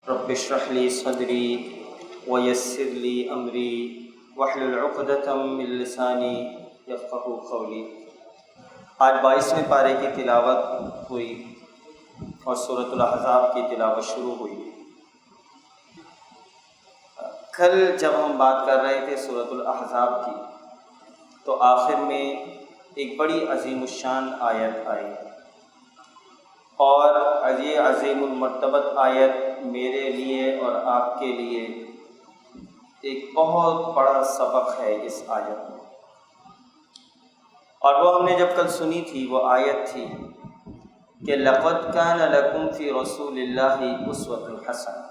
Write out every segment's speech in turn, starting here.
رب اشرح لي صدری ویسر لي امری واحلل عقدۃ من لسانی یفقہوا قولی۔ آج 22ویں پارے کی تلاوت ہوئی اور سورۃ الاحزاب کی تلاوت شروع ہوئی۔ کل جب ہم بات کر رہے تھے سورۃ الاحزاب کی تو آخر میں ایک بڑی عظیم الشان آیت آئی، اور یہ عظیم المرتبت آیت میرے لیے اور آپ کے لیے ایک بہت بڑا سبق ہے اس آیت میں، اور وہ ہم نے جب کل سنی تھی وہ آیت تھی کہ لَقَدْ كَانَ لَكُمْ فِي رَسُولِ اللَّهِ أُسْوَةٌ حَسَنَةٌ،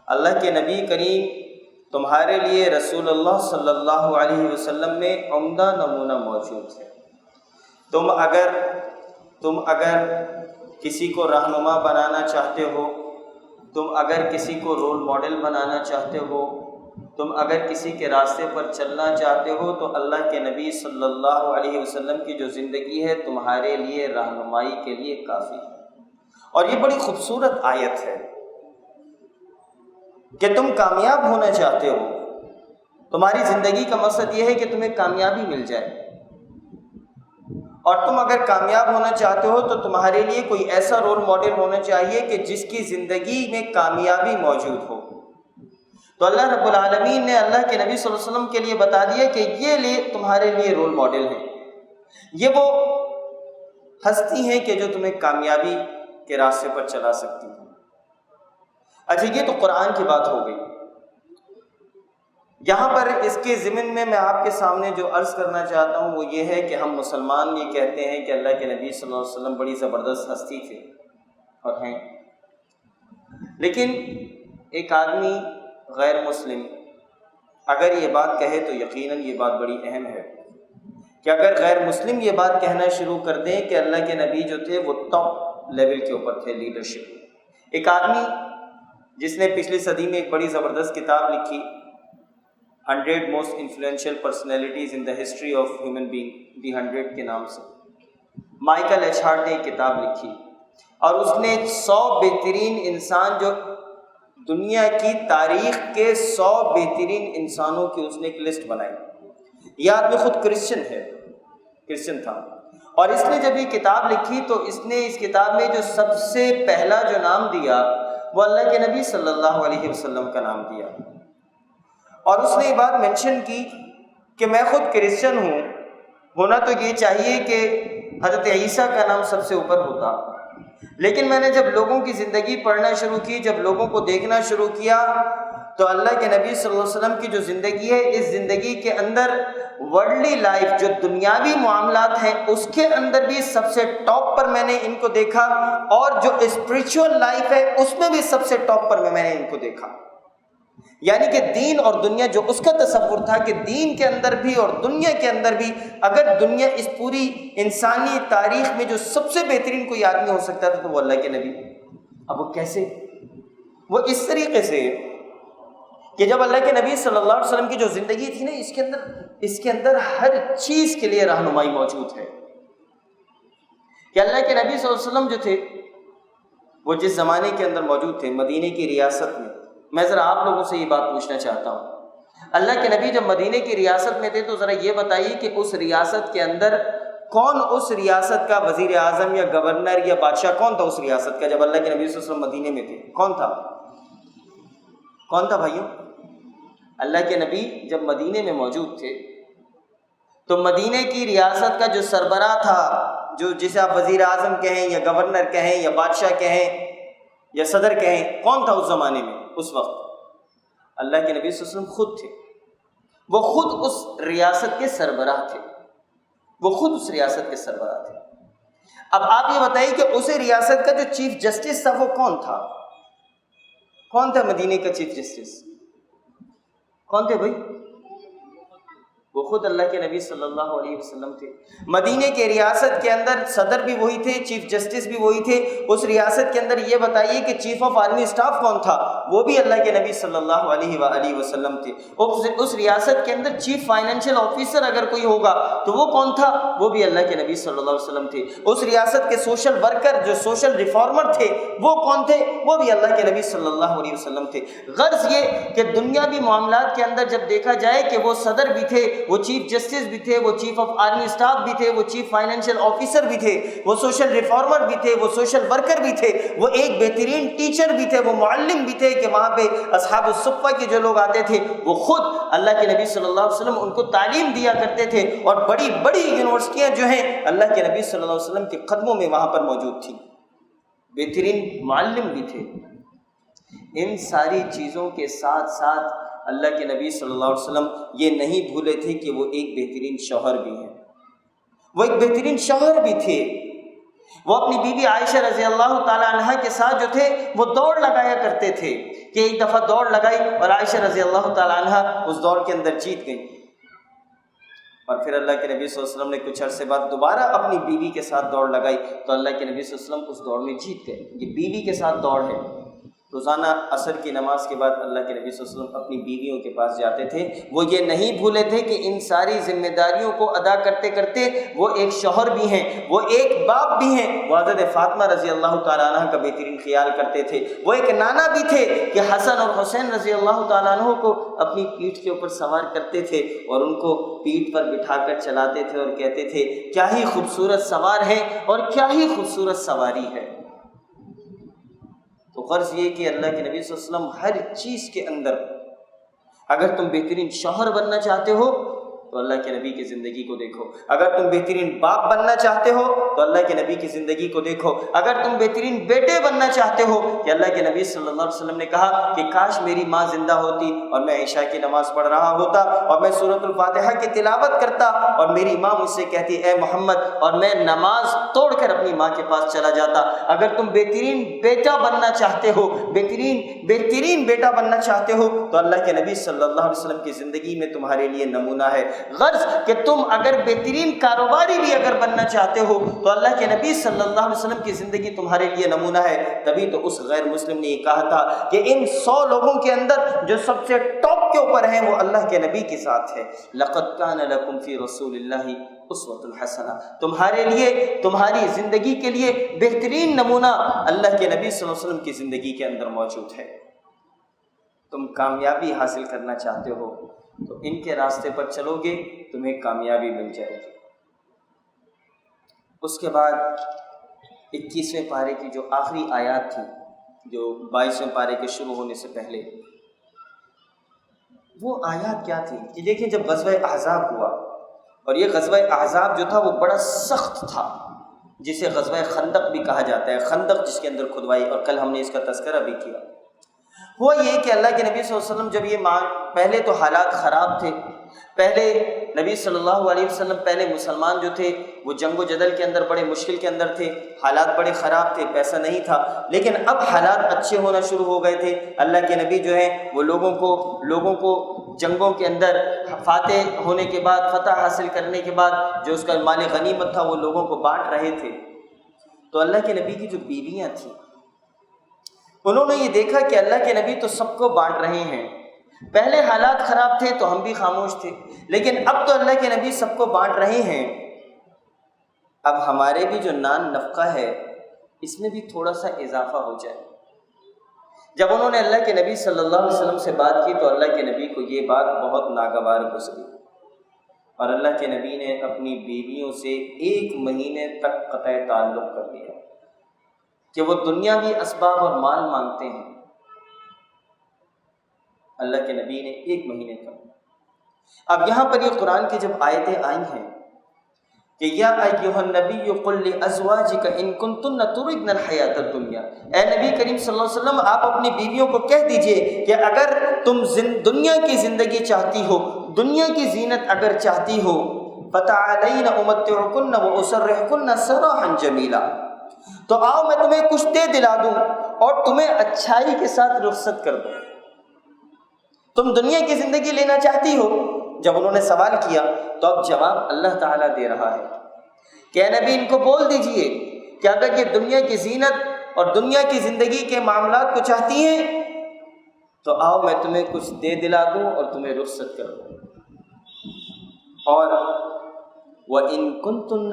اللہ کے نبی کریم تمہارے لیے رسول اللہ صلی اللہ علیہ وسلم میں عمدہ نمونہ موجود ہے۔ تم اگر کسی کو رہنما بنانا چاہتے ہو، تم اگر کسی کو رول ماڈل بنانا چاہتے ہو، تم اگر کسی کے راستے پر چلنا چاہتے ہو تو اللہ کے نبی صلی اللہ علیہ وسلم کی جو زندگی ہے تمہارے لیے رہنمائی کے لیے کافی ہے۔ اور یہ بڑی خوبصورت آیت ہے کہ تم کامیاب ہونا چاہتے ہو، تمہاری زندگی کا مقصد یہ ہے کہ تمہیں کامیابی مل جائے، اور تم اگر کامیاب ہونا چاہتے ہو تو تمہارے لیے کوئی ایسا رول ماڈل ہونا چاہیے کہ جس کی زندگی میں کامیابی موجود ہو۔ تو اللہ رب العالمین نے اللہ کے نبی صلی اللہ علیہ وسلم کے لیے بتا دیا کہ یہ تمہارے لیے رول ماڈل ہیں، یہ وہ ہستی ہیں کہ جو تمہیں کامیابی کے راستے پر چلا سکتی ہیں۔ اچھا، یہ تو قرآن کی بات ہو گئی۔ یہاں پر اس کے ضمن میں آپ کے سامنے جو عرض کرنا چاہتا ہوں وہ یہ ہے کہ ہم مسلمان یہ کہتے ہیں کہ اللہ کے نبی صلی اللہ علیہ وسلم بڑی زبردست ہستی تھے اور ہیں، لیکن ایک آدمی غیر مسلم اگر یہ بات کہے تو یقیناً یہ بات بڑی اہم ہے کہ اگر غیر مسلم یہ بات کہنا شروع کر دیں کہ اللہ کے نبی جو تھے وہ ٹاپ لیول کے اوپر تھے، لیڈرشپ۔ ایک آدمی جس نے پچھلی صدی میں ایک بڑی زبردست کتاب لکھی، 100 most influential personalities in the history of human being, the 100 کے نام سے مائیکل ایچ ہارٹ نے ایک کتاب لکھی، اور اس نے 100 بہترین انسان جو دنیا کی تاریخ کے 100 بہترین انسانوں کی اس نے ایک لسٹ بنائی۔ یہ آدمی خود کرسچن تھا، اور اس نے جب یہ کتاب لکھی تو اس نے اس کتاب میں جو سب سے پہلا جو نام دیا وہ اللہ کے نبی صلی اللہ علیہ وسلم کا نام دیا، اور اس نے یہ بات مینشن کی کہ میں خود کرسچن ہوں، ہونا تو یہ چاہیے کہ حضرت عیسیٰ کا نام سب سے اوپر ہوتا، لیکن میں نے جب لوگوں کی زندگی پڑھنا شروع کی، جب لوگوں کو دیکھنا شروع کیا تو اللہ کے نبی صلی اللہ علیہ وسلم کی جو زندگی ہے، اس زندگی کے اندر ورلڈلی لائف جو دنیاوی معاملات ہیں اس کے اندر بھی سب سے ٹاپ پر میں نے ان کو دیکھا، اور جو اسپریچول لائف ہے اس میں بھی سب سے ٹاپ پر میں نے ان کو دیکھا۔ یعنی کہ دین اور دنیا، جو اس کا تصور تھا کہ دین کے اندر بھی اور دنیا کے اندر بھی اگر دنیا اس پوری انسانی تاریخ میں جو سب سے بہترین کوئی آدمی ہو سکتا تھا تو وہ اللہ کے نبی۔ اب وہ کیسے؟ وہ اس طریقے سے کہ جب اللہ کے نبی صلی اللہ علیہ وسلم کی جو زندگی تھی نا، اس کے اندر ہر چیز کے لیے رہنمائی موجود ہے کہ اللہ کے نبی صلی اللہ علیہ وسلم جو تھے وہ جس زمانے کے اندر موجود تھے، مدینے کی ریاست میں ذرا آپ لوگوں سے یہ بات پوچھنا چاہتا ہوں، اللہ کے نبی جب مدینے کی ریاست میں تھے تو ذرا یہ بتائیے کہ اس ریاست کے اندر کون اس ریاست کا وزیر اعظم یا گورنر یا بادشاہ کون تھا اس ریاست کا جب اللہ کے نبی صلی اللہ علیہ وسلم مدینے میں تھے؟ کون تھا بھائیوں؟ اللہ کے نبی جب مدینے میں موجود تھے تو مدینے کی ریاست کا جو سربراہ تھا، جو جسے آپ وزیر اعظم کہیں یا گورنر کہیں یا بادشاہ کہیں یا صدر کہیں، کون تھا اس زمانے میں؟ اس وقت اللہ کے نبی صلی اللہ علیہ وسلم خود تھے، وہ خود اس ریاست کے سربراہ تھے، اب آپ یہ بتائیے کہ اس ریاست کا جو چیف جسٹس تھا وہ کون تھا مدینے کا چیف جسٹس؟ کون تھے بھائی؟ وہ خود اللہ کے نبی صلی اللہ علیہ وسلم تھے۔ مدینے کے ریاست کے اندر صدر بھی وہی تھے، چیف جسٹس بھی وہی تھے۔ اس ریاست کے اندر یہ بتائیے کہ چیف آف آرمی اسٹاف کون تھا؟ وہ بھی اللہ کے نبی صلی اللہ علیہ وآلہ وسلم تھے۔ اس ریاست کے اندر چیف فائنینشیل آفیسر اگر کوئی ہوگا تو وہ کون تھا؟ وہ بھی اللہ کے نبی صلی اللہ علیہ وسلم تھے۔ اس ریاست کے سوشل ورکر جو سوشل ریفارمر تھے وہ کون تھے؟ وہ بھی اللہ کے نبی صلی اللہ علیہ وسلم تھے۔ غرض یہ کہ دنیاوی معاملات کے اندر جب دیکھا جائے کہ وہ صدر بھی تھے، وہ چیف جسٹس بھی تھے، وہ چیف آف آرمی اسٹاف بھی تھے، وہ چیف فائنینشیل آفیسر بھی تھے، وہ سوشل ریفارمر بھی تھے، وہ سوشل ورکر بھی تھے، وہ ایک بہترین ٹیچر بھی تھے، وہ معلم بھی تھے کہ وہاں پہ اصحاب الصفہ کے جو لوگ آتے تھے وہ خود اللہ کے نبی صلی اللہ علیہ وسلم ان کو تعلیم دیا کرتے تھے، اور بڑی بڑی یونیورسٹیاں جو ہیں اللہ کے نبی صلی اللہ علیہ وسلم کے قدموں میں وہاں پر موجود تھیں، بہترین معلم بھی تھے۔ ان ساری چیزوں کے ساتھ ساتھ اللہ کے نبی صلی اللہ علیہ وسلم یہ نہیں بھولے تھے کہ وہ ایک بہترین شوہر بھی ہیں، وہ ایک بہترین شوہر بھی تھے۔ وہ اپنی بیوی عائشہ رضی اللہ تعالی عنہ کے ساتھ جو تھے وہ دوڑ لگایا کرتے تھے کہ ایک دفعہ دوڑ لگائی اور عائشہ رضی اللہ تعالی عنہ اس دوڑ کے اندر جیت گئیں، اور پھر اللہ کے نبی صلی اللہ علیہ وسلم نے کچھ عرصے بعد دوبارہ اپنی بیوی کے ساتھ دوڑ لگائی تو اللہ کے نبی صلی اللہ علیہ وسلم اس دوڑ میں جیت گئے۔ یہ بیوی کے ساتھ دوڑ ہے۔ روزانہ عصر کی نماز کے بعد اللہ کے نبی صلی اللہ علیہ وسلم اپنی بیویوں کے پاس جاتے تھے۔ وہ یہ نہیں بھولے تھے کہ ان ساری ذمہ داریوں کو ادا کرتے کرتے وہ ایک شوہر بھی ہیں، وہ ایک باپ بھی ہیں۔ وہ حضرت فاطمہ رضی اللہ تعالیٰ عنہ کا بہترین خیال کرتے تھے۔ وہ ایک نانا بھی تھے کہ حسن اور حسین رضی اللہ تعالیٰ عنہ کو اپنی پیٹھ کے اوپر سوار کرتے تھے اور ان کو پیٹھ پر بٹھا کر چلاتے تھے اور کہتے تھے کیا ہی خوبصورت سوار ہے اور کیا ہی خوبصورت سواری ہے۔ تو غرض یہ کہ اللہ کے نبی صلی اللہ علیہ وسلم ہر چیز کے اندر، اگر تم بہترین شوہر بننا چاہتے ہو تو اللہ کے نبی کی زندگی کو دیکھو، اگر تم بہترین باپ بننا چاہتے ہو تو اللہ کے نبی کی زندگی کو دیکھو، اگر تم بہترین بیٹے بننا چاہتے ہو کہ اللہ کے نبی صلی اللہ علیہ وسلم نے کہا کہ کاش میری ماں زندہ ہوتی اور میں عشاء کی نماز پڑھ رہا ہوتا اور میں سورۃ الفاتحہ کی تلاوت کرتا اور میری ماں مجھ سے کہتی اے محمد، اور میں نماز توڑ کر اپنی ماں کے پاس چلا جاتا۔ اگر تم بہترین بیٹا بننا چاہتے ہو، بہترین بیٹا بننا چاہتے ہو تو اللہ کے نبی صلی اللہ علیہ وسلم کی زندگی میں تمہارے لیے نمونہ ہے۔ غرض کہ تم اگر بہترین کاروباری بھی اگر بننا چاہتے ہو تو اللہ کے نبی صلی اللہ علیہ وسلم کی زندگی تمہارے لیے نمونہ ہے۔ تبھی تو اس غیر مسلم نے یہ کہا تھا کہ ان 100 لوگوں کے اندر جو سب سے ٹاپ کے اوپر ہیں وہ اللہ کے نبی کے ساتھ ہے۔ لقد کان لکم فی رسول اللہ اسوۃ الحسنہ، تمہارے لیے، تمہاری زندگی کے لیے بہترین نمونہ اللہ کے نبی صلی اللہ علیہ وسلم کی زندگی کے اندر موجود ہے۔ تم کامیابی حاصل کرنا چاہتے ہو تو ان کے راستے پر چلو گے، تمہیں کامیابی مل جائے گی۔ اس کے بعد 21ویں پارے کی جو آخری آیات تھی، جو 22ویں پارے کے شروع ہونے سے پہلے، وہ آیات کیا تھی کہ دیکھیں جب غزوہ احزاب ہوا، اور یہ غزوہ احزاب جو تھا وہ بڑا سخت تھا، جسے غزوہ خندق بھی کہا جاتا ہے، خندق جس کے اندر کھدوائی، اور کل ہم نے اس کا تذکرہ بھی کیا۔ ہوا یہ کہ اللہ کے نبی صلی اللہ علیہ وسلم جب یہ پہلے تو حالات خراب تھے، پہلے نبی صلی اللہ علیہ وسلم، پہلے مسلمان جو تھے وہ جنگ و جدل کے اندر بڑے مشکل کے اندر تھے، حالات بڑے خراب تھے، پیسہ نہیں تھا، لیکن اب حالات اچھے ہونا شروع ہو گئے تھے۔ اللہ کے نبی جو ہیں وہ لوگوں کو جنگوں کے اندر فاتح ہونے کے بعد، فتح حاصل کرنے کے بعد جو اس کا مال غنیمت تھا وہ لوگوں کو بانٹ رہے تھے۔ تو اللہ کے نبی کی جو بیویاں تھیں انہوں نے یہ دیکھا کہ اللہ کے نبی تو سب کو بانٹ رہے ہیں، پہلے حالات خراب تھے تو ہم بھی خاموش تھے، لیکن اب تو اللہ کے نبی سب کو بانٹ رہے ہیں، اب ہمارے بھی جو نان نفقہ ہے اس میں بھی تھوڑا سا اضافہ ہو جائے۔ جب انہوں نے اللہ کے نبی صلی اللہ علیہ وسلم سے بات کی تو اللہ کے نبی کو یہ بات بہت ناگوار گزری، اور اللہ کے نبی نے اپنی بیویوں سے 1 مہینے تک قطع تعلق کر دیا کہ وہ دنیاوی اسباب اور مال مانگتے ہیں۔ اللہ کے نبی نے 1 مہینے تک۔ اب یہاں پر یہ قرآن کی جب آیتیں آئی ہیں کہ یا ایھا النبی قل لازواجک ان کنتن تردن الحیاۃ الدنیا، اے نبی کریم صلی اللہ علیہ وسلم آپ اپنی بیویوں کو کہہ دیجئے کہ اگر تم دنیا کی زندگی چاہتی ہو، دنیا کی زینت اگر چاہتی ہو، فتعالین امتعکن واسرحکن سراحا جمیلا، تو آؤ میں تمہیں کچھ دے دلا دوں اور تمہیں اچھائی کے ساتھ رخصت کر دوں۔ تم دنیا کی زندگی لینا چاہتی ہو، جب انہوں نے سوال کیا تو اب جواب اللہ تعالیٰ دے رہا ہے کہ اے نبی ان کو بول دیجئے کہ اگر یہ دنیا کی زینت اور دنیا کی زندگی کے معاملات کو چاہتی ہیں تو آؤ میں تمہیں کچھ دے دلا دوں اور تمہیں رخصت کر دوں. اور وَإِن كُنتُنَّ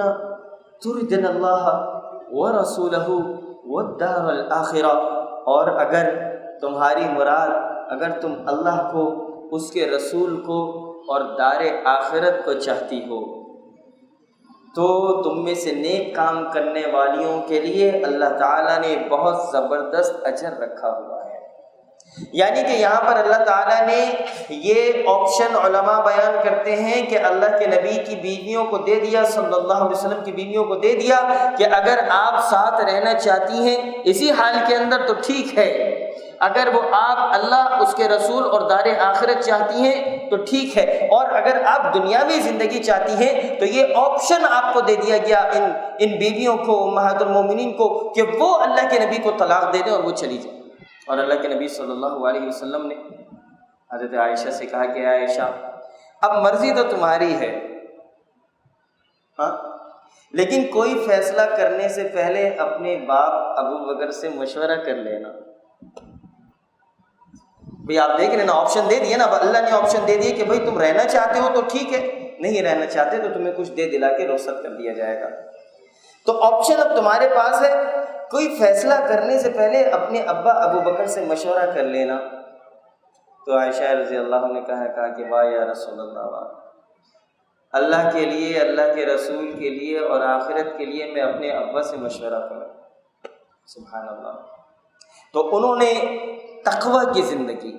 تُرِدْنَ اللَّهَ وَرَسُولَهُ وَالدَّارَ الْآخِرَةَ، اور اگر تمہاری مراد، اگر تم اللہ کو، اس کے رسول کو اور دار آخرت کو چاہتی ہو تو تم میں سے نیک کام کرنے والیوں کے لیے اللہ تعالیٰ نے بہت زبردست اجر رکھا ہوا ہے. یعنی کہ یہاں پر اللہ تعالیٰ نے یہ آپشن علماء بیان کرتے ہیں کہ اللہ کے نبی کی بیویوں کو دے دیا، صلی اللہ علیہ وسلم کی بیویوں کو دے دیا کہ اگر آپ ساتھ رہنا چاہتی ہیں اسی حال کے اندر تو ٹھیک ہے، اگر وہ آپ اللہ، اس کے رسول اور دار آخرت چاہتی ہیں تو ٹھیک ہے، اور اگر آپ دنیاوی زندگی چاہتی ہیں تو یہ آپشن آپ کو دے دیا گیا ان بیویوں کو، امہات المومنین کو، کہ وہ اللہ کے نبی کو طلاق دے دیں اور وہ چلی جائیں. اور اللہ کے نبی صلی اللہ علیہ وسلم نے حضرت عائشہ سے کہا کہ عائشہ اب مرضی تو تمہاری ہے، ہاں، لیکن کوئی فیصلہ کرنے سے پہلے اپنے باپ ابو بکر سے مشورہ کر لینا. بھئی آپ دیکھ رہے نا، آپشن دے دیے نا، اللہ نے آپشن دے دیے کہ بھئی تم رہنا چاہتے ہو تو ٹھیک ہے، نہیں رہنا چاہتے تو تمہیں کچھ دے دلا کے رخصت کر دیا جائے گا. تو آپشن اب تمہارے پاس ہے، کوئی فیصلہ کرنے سے پہلے اپنے ابا ابو بکر سے مشورہ کر لینا. تو عائشہ رضی اللہ عنہ نے کہا کہ واہ یا رسول اللہ، واہ، اللہ کے لیے، اللہ کے رسول کے لیے اور آخرت کے لیے میں اپنے ابا سے مشورہ کروں. سبحان اللہ. تو انہوں نے تقوی کی زندگی،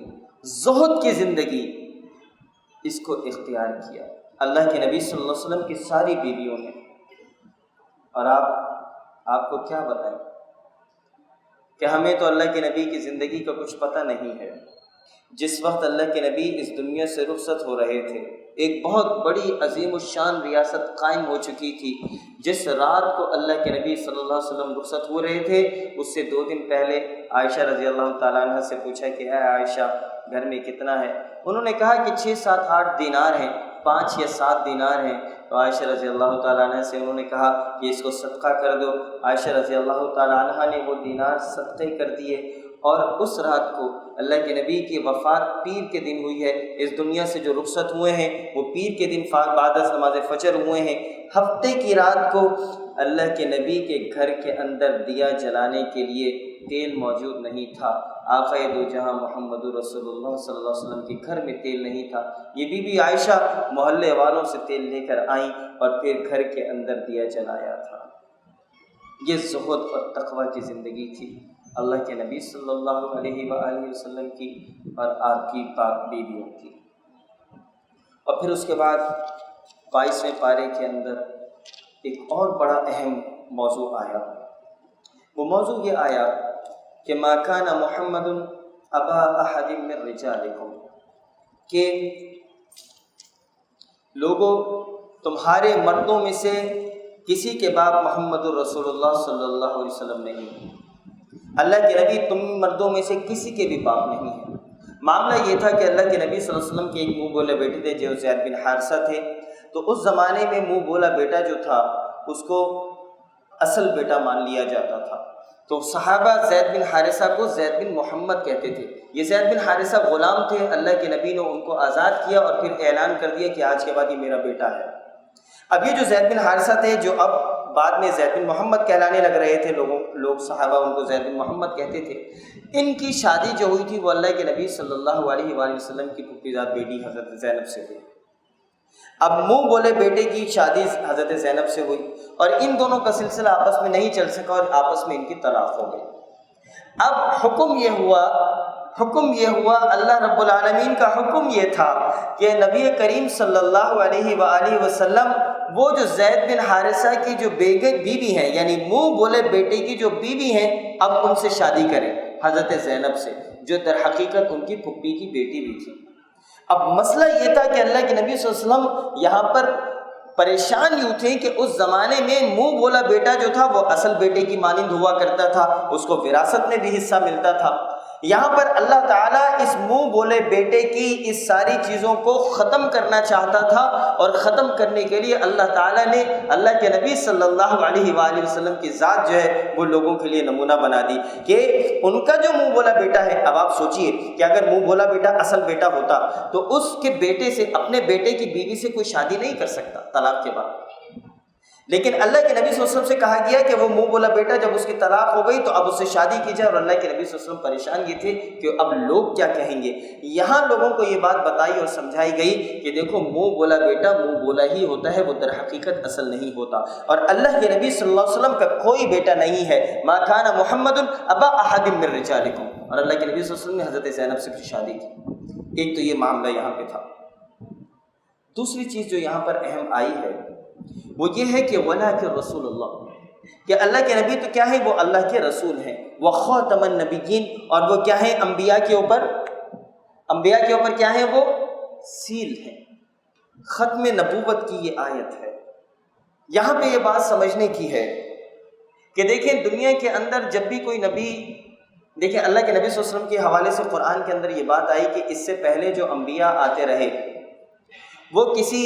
زہد کی زندگی، اس کو اختیار کیا اللہ کے نبی صلی اللہ علیہ وسلم کی ساری بیویوں نے. اور آپ کو کیا بتائیں کہ ہمیں تو اللہ کے نبی کی زندگی کا کچھ پتہ نہیں ہے. جس وقت اللہ کے نبی اس دنیا سے رخصت ہو رہے تھے، ایک بہت بڑی عظیم الشان ریاست قائم ہو چکی تھی. جس رات کو اللہ کے نبی صلی اللہ علیہ وسلم رخصت ہو رہے تھے، اس سے 2 دن پہلے عائشہ رضی اللہ تعالیٰ عنہ سے پوچھا کہ اے عائشہ گھر میں کتنا ہے؟ انہوں نے کہا کہ 6 7 8 دینار ہیں، 5 یا 7 دینار ہیں. تو عائشہ رضی اللہ تعالیٰ عنہ سے انہوں نے کہا کہ اس کو صدقہ کر دو. عائشہ رضی اللہ تعالیٰ عنہ نے وہ دینار صدقے کر دیے. اور اس رات کو اللہ کے نبی کی وفات پیر کے دن ہوئی ہے. اس دنیا سے جو رخصت ہوئے ہیں وہ پیر کے دن بعد از نماز فجر ہوئے ہیں. ہفتے کی رات کو اللہ کے نبی کے گھر کے اندر دیا جلانے کے لیے تیل موجود نہیں تھا. آقا دو جہاں محمد رسول اللہ صلی اللہ علیہ وسلم کے گھر میں تیل نہیں تھا. یہ بی بی عائشہ محلے والوں سے تیل لے کر آئیں اور پھر گھر کے اندر دیا جلایا تھا. یہ زہد اور تقوی کی زندگی تھی اللہ کے نبی صلی اللہ علیہ وآلہ وسلم کی اور آپ کی پاک بیویوں کی. اور پھر اس کے بعد 22ویں پارے کے اندر ایک اور بڑا اہم موضوع آیا. وہ موضوع یہ آیا کہ ما کان محمد ابا احد من رجالکم، کہ لوگوں تمہارے مردوں میں سے کسی کے باپ محمد الرسول اللہ صلی اللہ علیہ وسلم نہیں. اللہ کے نبی تم مردوں میں سے کسی کے بھی باپ نہیں ہیں. معاملہ یہ تھا کہ اللہ کے نبی صلی اللہ علیہ وسلم کے ایک منہ بولے بیٹے تھے جو زید بن حارثہ تھے. تو اس زمانے میں منہ بولا بیٹا جو تھا اس کو اصل بیٹا مان لیا جاتا تھا. تو صحابہ زید بن حارثہ کو زید بن محمد کہتے تھے. یہ زید بن حارثہ غلام تھے، اللہ کے نبی نے ان کو آزاد کیا اور پھر اعلان کر دیا کہ آج کے بعد یہ میرا بیٹا ہے. اب یہ جو زید بن حارثہ تھے، جو اب بعد میں زید بن محمد کہلانے لگ رہے تھے، لوگ صحابہ ان کو زید بن محمد کہتے تھے، ان کی شادی جو ہوئی تھی وہ اللہ کے نبی صلی اللہ علیہ وآلہ وسلم کی پھوپھیزاد بیٹی حضرت زینب سے ہوئی. اب منہ بولے بیٹے کی شادی حضرت زینب سے ہوئی اور ان دونوں کا سلسلہ آپس میں نہیں چل سکا اور آپس میں ان کی طلاق ہو گئی. اب حکم یہ ہوا اللہ رب العالمین کا حکم یہ تھا کہ نبی کریم صلی اللہ علیہ وآلہ وسلم وہ جو زید بن حارثہ کی جو بیوی ہیں، یعنی منہ بولے بیٹے کی جو بیوی ہیں، اب ان سے شادی کریں، حضرت زینب سے، جو در حقیقت ان کی پھپھی کی بیٹی بھی تھی. اب مسئلہ یہ تھا کہ اللہ کے نبی صلی اللہ علیہ وسلم یہاں پر پریشان یوں تھے کہ اس زمانے میں منہ بولا بیٹا جو تھا وہ اصل بیٹے کی مانند ہوا کرتا تھا، اس کو وراثت میں بھی حصہ ملتا تھا. یہاں پر اللہ تعالیٰ اس منہ بولے بیٹے کی اس ساری چیزوں کو ختم کرنا چاہتا تھا، اور ختم کرنے کے لیے اللہ تعالیٰ نے اللہ کے نبی صلی اللہ علیہ وآلہ وسلم کی ذات جو ہے وہ لوگوں کے لیے نمونہ بنا دی کہ ان کا جو منہ بولا بیٹا ہے، اب آپ سوچئے کہ اگر منہ بولا بیٹا اصل بیٹا ہوتا تو اس کے بیٹے سے، اپنے بیٹے کی بیوی سے کوئی شادی نہیں کر سکتا طلاق کے بعد، لیکن اللہ کے نبی صلی اللہ علیہ وسلم سے کہا گیا کہ وہ منہ بولا بیٹا جب اس کی طلاق ہو گئی تو اب اس سے شادی کی جائے، اور اللہ کے نبی صلی اللہ علیہ وسلم پریشان یہ تھے کہ اب لوگ کیا کہیں گے۔ یہاں لوگوں کو یہ بات بتائی اور سمجھائی گئی کہ دیکھو منہ بولا بیٹا منہ بولا ہی ہوتا ہے، وہ در حقیقت اصل نہیں ہوتا، اور اللہ کے نبی صلی اللہ علیہ وسلم کا کوئی بیٹا نہیں ہے۔ ما کان محمد ابا احد من رجالکم، اور اللہ کے نبی صلی اللہ علیہ وسلم نے حضرت زینب سے شادی کی۔ ایک تو یہ معاملہ یہاں پہ تھا۔ دوسری چیز جو یہاں پر اہم آئی ہے وہ یہ ہے کہ وَلَٰكِن رسول اللہ، کہ اللہ کے نبی تو کیا ہے، وہ اللہ کے رسول ہیں، وَخَاتَمَ النَّبِيِّينَ، اور وہ کیا ہیں، انبیاء کے اوپر کیا ہیں، وہ سیل ہیں۔ ختم نبوت کی یہ آیت ہے۔ یہاں پہ یہ بات سمجھنے کی ہے کہ دیکھیں دنیا کے اندر جب بھی کوئی نبی، دیکھیں اللہ کے نبی صلی اللہ علیہ وسلم کے حوالے سے قرآن کے اندر یہ بات آئی کہ اس سے پہلے جو انبیاء آتے رہے وہ کسی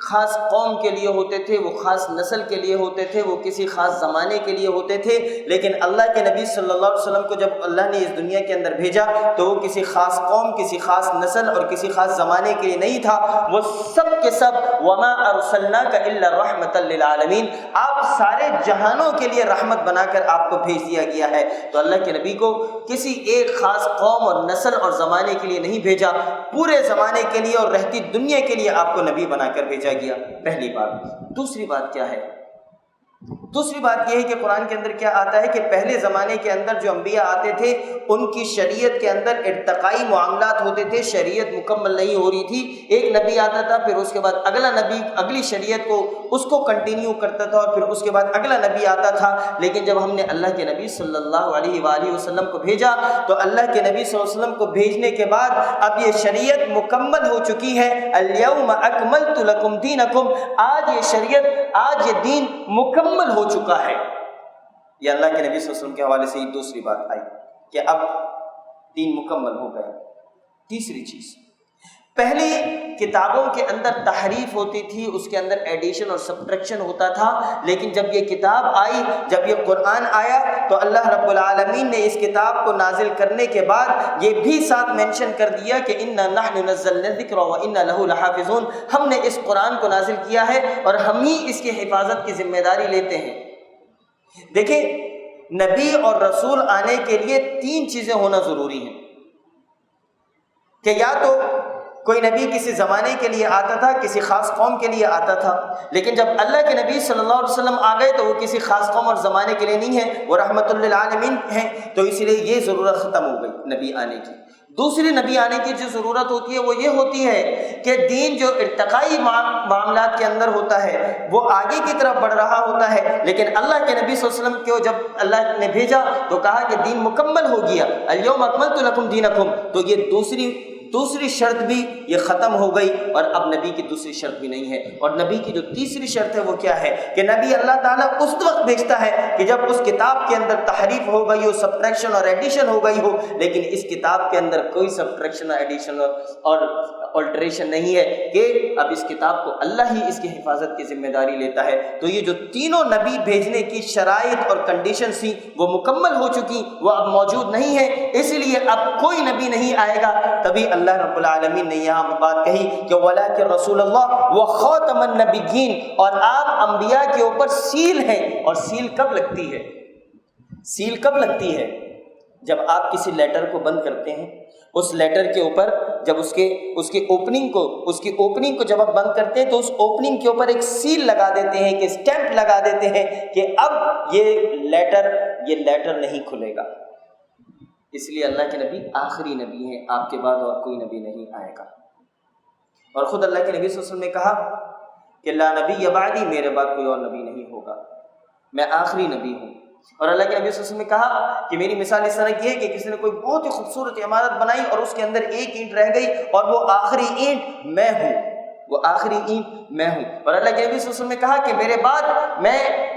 خاص قوم کے لیے ہوتے تھے، وہ خاص نسل کے لیے ہوتے تھے، وہ کسی خاص زمانے کے لیے ہوتے تھے، لیکن اللہ کے نبی صلی اللہ علیہ وسلم کو جب اللہ نے اس دنیا کے اندر بھیجا تو وہ کسی خاص قوم، کسی خاص نسل اور کسی خاص زمانے کے لیے نہیں تھا، وہ سب کے سب وما ارسلناک الا رحمۃ للعالمین، آپ سارے جہانوں کے لیے رحمت بنا کر آپ کو بھیج دیا گیا ہے۔ تو اللہ کے نبی کو کسی ایک خاص قوم اور نسل اور زمانے کے لیے نہیں بھیجا، پورے زمانے کے لیے اور رہتی دنیا کے لیے آپ کو نبی بنا کر بھیجا گیا، پہلی بات۔ دوسری بات کیا ہے؟ دوسری بات یہ ہے کہ قرآن کے اندر کیا آتا ہے کہ پہلے زمانے کے اندر جو انبیاء آتے تھے ان کی شریعت کے اندر ارتقائی معاملات ہوتے تھے، شریعت مکمل نہیں ہو رہی تھی، ایک نبی آتا تھا پھر اس کے بعد اگلا نبی اگلی شریعت کو اس کو کنٹینیو کرتا تھا اور پھر اس کے بعد اگلا نبی آتا تھا، لیکن جب ہم نے اللہ کے نبی صلی اللہ علیہ وآلہ وسلم کو بھیجا تو اللہ کے نبی صلی اللہ علیہ وسلم کو بھیجنے کے بعد اب یہ شریعت مکمل ہو چکی ہے۔ الیوم اکملت لکم دینکم، آج یہ شریعت، آج یہ دین مکمل ہو چکا ہے۔ یہ اللہ کے نبی صلی اللہ علیہ وسلم کے حوالے سے یہ دوسری بات آئی کہ اب دین مکمل ہو گیا۔ تیسری چیز، پہلی کتابوں کے اندر تحریف ہوتی تھی، اس کے اندر ایڈیشن اور سبٹریکشن ہوتا تھا، لیکن جب یہ کتاب آئی، جب یہ قرآن آیا تو اللہ رب العالمین نے اس کتاب کو نازل کرنے کے بعد یہ بھی ساتھ مینشن کر دیا کہ اِنَّا نَحْنُ نَزَّلْنَا الذِّكْرَ وَإِنَّا لَهُ لَحَافِظُونَ، ہم نے اس قرآن کو نازل کیا ہے اور ہم ہی اس کی حفاظت کی ذمہ داری لیتے ہیں۔ دیکھیں نبی اور رسول آنے کے لیے تین چیزیں ہونا ضروری ہیں کہ یا تو کوئی نبی کسی زمانے کے لیے آتا تھا، کسی خاص قوم کے لیے آتا تھا، لیکن جب اللہ کے نبی صلی اللہ علیہ وسلم آ گئے تو وہ کسی خاص قوم اور زمانے کے لیے نہیں ہے، وہ رحمت للعالمین ہیں، تو اس لیے یہ ضرورت ختم ہو گئی نبی آنے کی۔ دوسری نبی آنے کی جو ضرورت ہوتی ہے وہ یہ ہوتی ہے کہ دین جو ارتقائی معاملات کے اندر ہوتا ہے وہ آگے کی طرف بڑھ رہا ہوتا ہے، لیکن اللہ کے نبی صلی اللہ علیہ وسلم کو جب اللہ نے بھیجا تو کہا کہ دین مکمل ہو گیا، الیوم اکملت لکم دینکم، تو یہ دوسری شرط بھی یہ ختم ہو گئی، اور اب نبی کی دوسری شرط بھی نہیں ہے۔ اور نبی کی جو تیسری شرط ہے وہ کیا ہے کہ نبی اللہ تعالیٰ اس وقت بھیجتا ہے کہ جب اس کتاب کے اندر تحریف ہو گئی ہو، سبٹریکشن اور ایڈیشن ہو گئی ہو، لیکن اس کتاب کے اندر کوئی سبٹریکشن اور ایڈیشن اور آلٹریشن نہیں ہے کہ اب اس کتاب کو اللہ ہی اس کی حفاظت کی ذمہ داری لیتا ہے۔ تو یہ جو تینوں نبی بھیجنے کی شرائط اور کنڈیشنز تھیں وہ مکمل ہو چکی، وہ اب موجود نہیں ہے، اس لیے اب کوئی نبی نہیں آئے گا۔ تبھی اللہ رب العالمین نے یہاں بات کہی کہ وَلَٰكِن رسول اللہ وَخَاتَمَ النَّبِيِّينَ، اور آپ انبیاء کے اوپر سیل ہیں۔ اور سیل کب لگتی ہے؟ سیل کب لگتی ہے؟ جب آپ کسی لیٹر کو بند کرتے ہیں، اس لیٹر کے اوپر جب اس کی اوپننگ کو جب آپ بند کرتے ہیں تو اس اوپننگ کے اوپر ایک سیل لگا دیتے ہیں، کہ اسٹیمپ لگا دیتے ہیں کہ اب یہ لیٹر نہیں کھلے گا۔ اس لیے اللہ کے نبی آخری نبی ہیں، آپ کے بعد اور کوئی نبی نہیں آئے گا۔ اور خود اللہ کے نبی صلی اللہ علیہ وسلم نے کہا کہ لا نبی بعدی، میرے بعد کوئی اور نبی نہیں ہوگا، میں آخری نبی ہوں۔ اور اللہ کے نبی صلی اللہ علیہ وسلم نے کہا کہ میری مثال اس طرح کی ہے کہ کسی نے کوئی بہت ہی خوبصورت عمارت بنائی اور اس کے اندر ایک اینٹ رہ گئی اور وہ آخری اینٹ میں ہوں، وہ آخری اینٹ میں ہوں۔ اور اللہ کے نبی صلی اللہ علیہ وسلم نے کہا کہ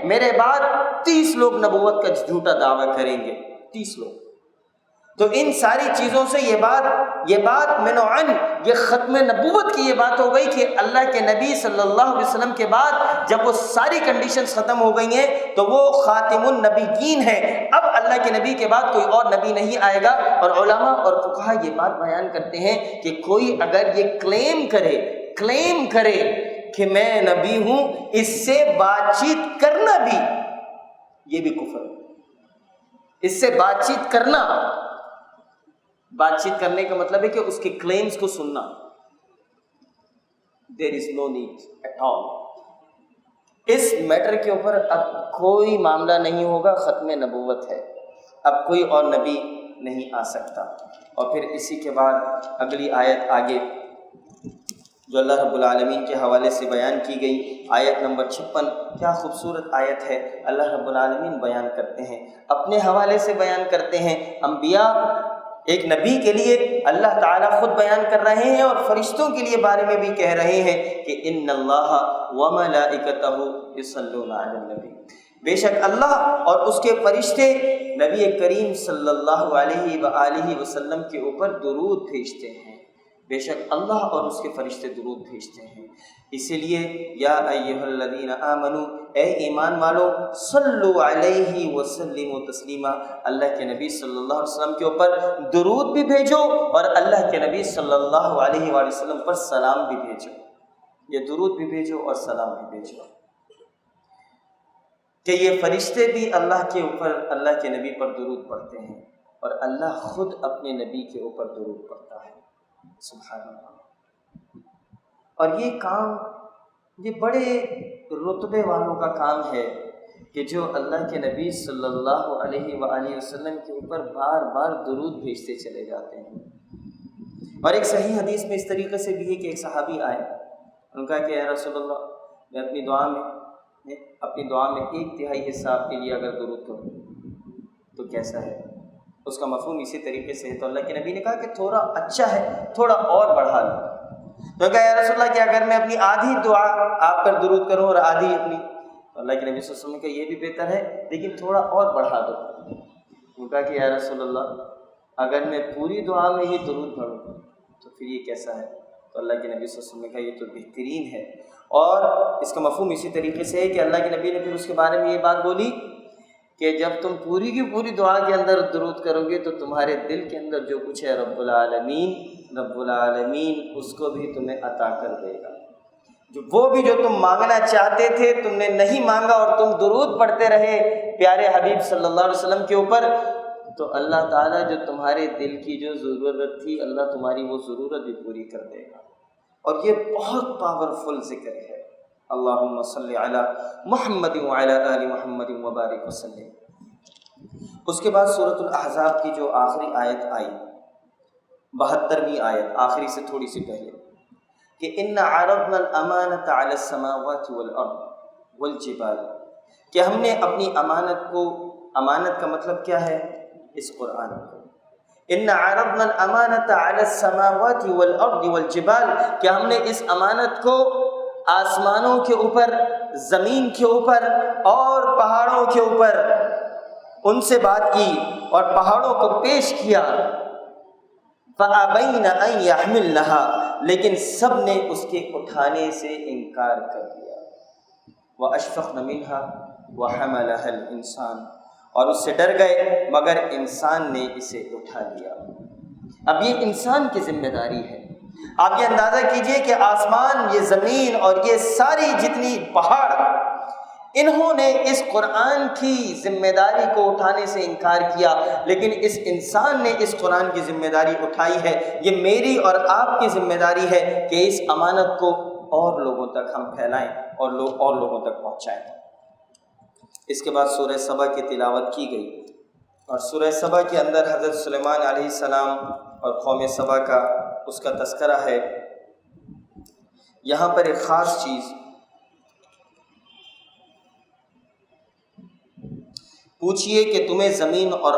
میرے بعد 30 لوگ نبوت کا جھوٹا دعویٰ کریں گے، 30 لوگ۔ تو ان ساری چیزوں سے یہ بات منعن، یہ ختم نبوت کی یہ بات ہو گئی کہ اللہ کے نبی صلی اللہ علیہ وسلم کے بعد جب وہ ساری کنڈیشنز ختم ہو گئی ہیں تو وہ خاتم النبیین ہیں، اب اللہ کے نبی کے بعد کوئی اور نبی نہیں آئے گا۔ اور علماء اور فقہا یہ بات بیان کرتے ہیں کہ کوئی اگر یہ کلیم کرے کہ میں نبی ہوں، اس سے بات چیت کرنا بھی یہ بھی کفر ہے۔ اس سے بات چیت کرنے کا مطلب ہے کہ اس کے کلیمز کو سننا۔ There is no need at all۔ اس میٹر کے اوپر اب کوئی معاملہ نہیں ہوگا، ختم نبوت ہے، اب کوئی اور نبی نہیں آ سکتا۔ اور پھر اسی کے بعد اگلی آیت آگے جو اللہ رب العالمین کے حوالے سے بیان کی گئی، آیت نمبر 56، کیا خوبصورت آیت ہے۔ اللہ رب العالمین بیان کرتے ہیں، اپنے حوالے سے بیان کرتے ہیں، انبیاء ایک نبی کے لیے اللہ تعالیٰ خود بیان کر رہے ہیں اور فرشتوں کے لیے بارے میں بھی کہہ رہے ہیں کہ ان اللہ وملائکتہ یصلون علی النبی، بے شک اللہ اور اس کے فرشتے نبی کریم صلی اللہ علیہ وآلہ وسلم کے اوپر درود بھیجتے ہیں۔ بے شک اللہ اور اس کے فرشتے درود بھیجتے ہیں۔ اسی لیے یا ایھا الذین آمنوا، اے ایمان والو، صلو علیہ وسلموا تسلیما، اللہ کے نبی صلی اللہ علیہ وسلم کے اوپر درود بھی بھیجو اور اللہ کے نبی صلی اللہ علیہ وآلہ وسلم پر سلام بھی بھیجو۔ یہ درود بھی بھیجو اور سلام بھی بھیجو کہ یہ فرشتے بھی اللہ کے اوپر، اللہ کے نبی پر درود پڑھتے ہیں اور اللہ خود اپنے نبی کے اوپر درود پڑھتا ہے۔ سبحان اللہ۔ اور یہ کام، یہ بڑے رتبے والوں کا کام ہے کہ جو اللہ کے نبی صلی اللہ علیہ وآلہ وسلم کے اوپر بار بار درود بھیجتے چلے جاتے ہیں۔ اور ایک صحیح حدیث میں اس طریقے سے بھی ہے کہ ایک صحابی آئے، ان کا کہ یا رسول اللہ، میں اپنی دعا میں 1/3 حصہ آپ کے لیے اگر درود کروں تو کیسا ہے؟ اس کا مفہوم اسی طریقے سے ہے۔ تو اللہ کے نبی نے کہا کہ تھوڑا اچھا ہے، تھوڑا اور بڑھا لو۔ تو کہا یا رسول اللہ کہ اگر میں اپنی آدھی دعا آپ پر درود کروں اور آدھی اپنی، تو اللہ کے نبی صلی اللہ علیہ وسلم نے کہا یہ بھی بہتر ہے لیکن تھوڑا اور بڑھا دو۔ وہ کہا کہ یا رسول اللہ اگر میں پوری دعا میں ہی درود پڑھوں تو پھر یہ کیسا ہے؟ تو اللہ کے نبی صلی اللہ علیہ وسلم نے کہا یہ تو بہترین ہے۔ اور اس کا مفہوم اسی طریقے سے ہے کہ اللہ کے نبی نے پھر اس کے بارے میں یہ بات بولی کہ جب تم پوری کی پوری دعا کے اندر درود کرو گے تو تمہارے دل کے اندر جو کچھ ہے رب العالمین اس کو بھی تمہیں عطا کر دے گا۔ وہ بھی جو تم مانگنا چاہتے تھے تم نے نہیں مانگا اور تم درود پڑھتے رہے پیارے حبیب صلی اللہ علیہ وسلم کے اوپر، تو اللہ تعالیٰ جو تمہارے دل کی جو ضرورت تھی اللہ تمہاری وہ ضرورت بھی پوری کر دے گا۔ اور یہ بہت پاورفل ذکر ہے۔ اللہم صلی علی محمد وعلی آل محمد وبارک وسلم۔ اس کے بعد سورۃ الاحزاب کی جو آخری آیت آئی، 72ویں آیت، آخری سے تھوڑی سی پہلے، کہ ان عرضنا الامانۃ علی السماوات والارض والجبال، کہ ہم نے اپنی امانت کو، امانت کا مطلب کیا ہے اس قرآن کو، ان عرضنا الامانۃ علی السماوات والارض والجبال، کہ ہم نے اس امانت کو آسمانوں کے اوپر، زمین کے اوپر اور پہاڑوں کے اوپر ان سے بات کی اور پہاڑوں کو پیش کیا، فَأَبَيْنَ أَن يَحْمِلْنَهَا، لیکن سب نے اس کے اٹھانے سے انکار کر دیا، وَأَشْفَقْنَ مِنْهَا وَحَمَلَهَا الْإِنسَانُ، اور اس سے ڈر گئے مگر انسان نے اسے اٹھا لیا۔ اب یہ انسان کی ذمہ داری ہے۔ آپ یہ اندازہ کیجئے کہ آسمان، یہ زمین اور یہ ساری جتنی پہاڑ، انہوں نے اس قرآن کی ذمہ داری کو اٹھانے سے انکار کیا، لیکن اس انسان نے اس قرآن کی ذمہ داری اٹھائی ہے۔ یہ میری اور آپ کی ذمہ داری ہے کہ اس امانت کو اور لوگوں تک ہم پھیلائیں اور لوگوں تک پہنچائیں۔ اس کے بعد سورہ سبا کی تلاوت کی گئی، اور سورہ سبا کے اندر حضرت سلیمان علیہ السلام اور قوم سبا کا اس کا تذکرہ ہے۔ یہاں پر ایک خاص چیز، پوچھئے کہ تمہیں زمین اور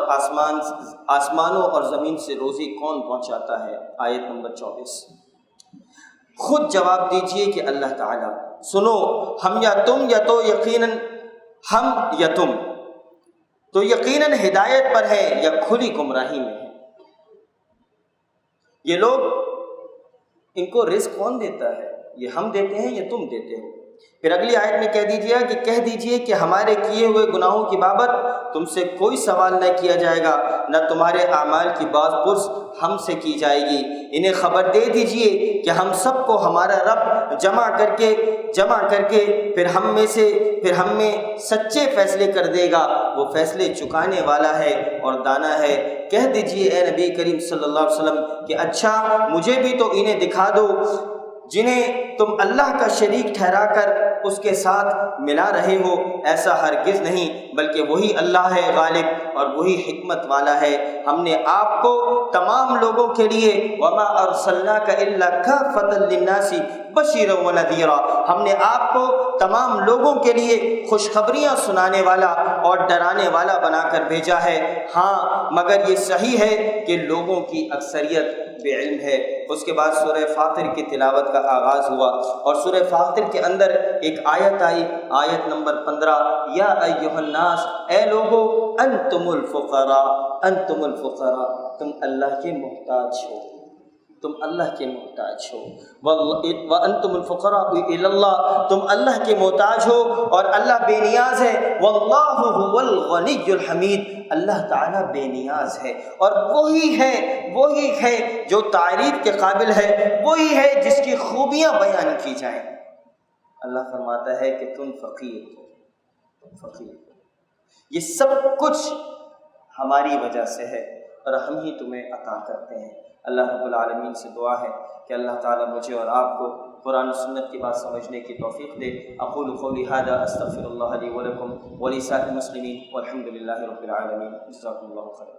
آسمانوں اور زمین سے روزی کون پہنچاتا ہے، آیت نمبر 24۔ خود جواب دیجئے کہ اللہ تعالیٰ۔ سنو، ہم یا تم یا تو یقیناً ہم یا تم تو یقیناً ہدایت پر ہے یا کھلی گمراہی میں ہے۔ یہ لوگ، ان کو رزق کون دیتا ہے؟ یہ ہم دیتے ہیں یا تم دیتے ہو؟ پھر اگلی آیت میں کہہ دیجئے کہ ہمارے کیے ہوئے گناہوں کی بابت تم سے کوئی سوال نہ کیا جائے گا، نہ تمہارے اعمال کی باز پرس ہم سے کی جائے گی۔ انہیں خبر دے دیجئے کہ ہم سب کو ہمارا رب جمع کر کے پھر ہم میں سچے فیصلے کر دے گا، وہ فیصلے چکانے والا ہے اور دانا ہے۔ کہہ دیجئے اے نبی کریم صلی اللہ علیہ وسلم کہ اچھا مجھے بھی تو انہیں دکھا دو جنہیں تم اللہ کا شریک ٹھہرا کر اس کے ساتھ ملا رہے ہو۔ ایسا ہرگز نہیں، بلکہ وہی اللہ ہے غالب اور وہی حکمت والا ہے۔ ہم نے آپ کو تمام لوگوں کے لیے وما ارسلناک الا کافۃ للناس بشیرا ونذیرا، ہم نے آپ کو تمام لوگوں کے لیے خوشخبریاں سنانے والا اور ڈرانے والا بنا کر بھیجا ہے۔ ہاں مگر یہ صحیح ہے کہ لوگوں کی اکثریت بے علم ہے۔ اس کے بعد سورہ فاطر کی تلاوت کا آغاز ہوا، اور سورہ فاطر کے اندر ایک آیت آئی، آیت نمبر 15، یا ایھا الناس، اے لوگو، انتم الفقراء، انتم الفقراء، تم اللہ کے محتاج ہو، تم اللہ کے محتاج ہو، وَأَنْتُمُ الْفُقَرَاءُ إِلَى اللَّهِ، تم اللہ کے محتاج ہو اور اللہ بے نیاز ہے۔ وَاللَّهُ هُوَ الْغَنِيُّ الْحَمِيدُ، اللہ تعالیٰ بے نیاز ہے، اور وہی ہے جو تعریف کے قابل ہے، وہی ہے جس کی خوبیاں بیان کی جائیں۔ اللہ فرماتا ہے کہ تم فقیر ہو، یہ سب کچھ ہماری وجہ سے ہے اور ہم ہی تمہیں عطا کرتے ہیں۔ اللہ رب العالمین سے دعا ہے کہ اللہ تعالیٰ مجھے اور آپ کو قرآن و سنت کی بات سمجھنے کی توفیق دے۔ اقول قولی ھذا استغفر اللہ لی ولکم ولسائر المسلمین والحمد للہ رب العالمین۔ جزاکم اللہ خیرا۔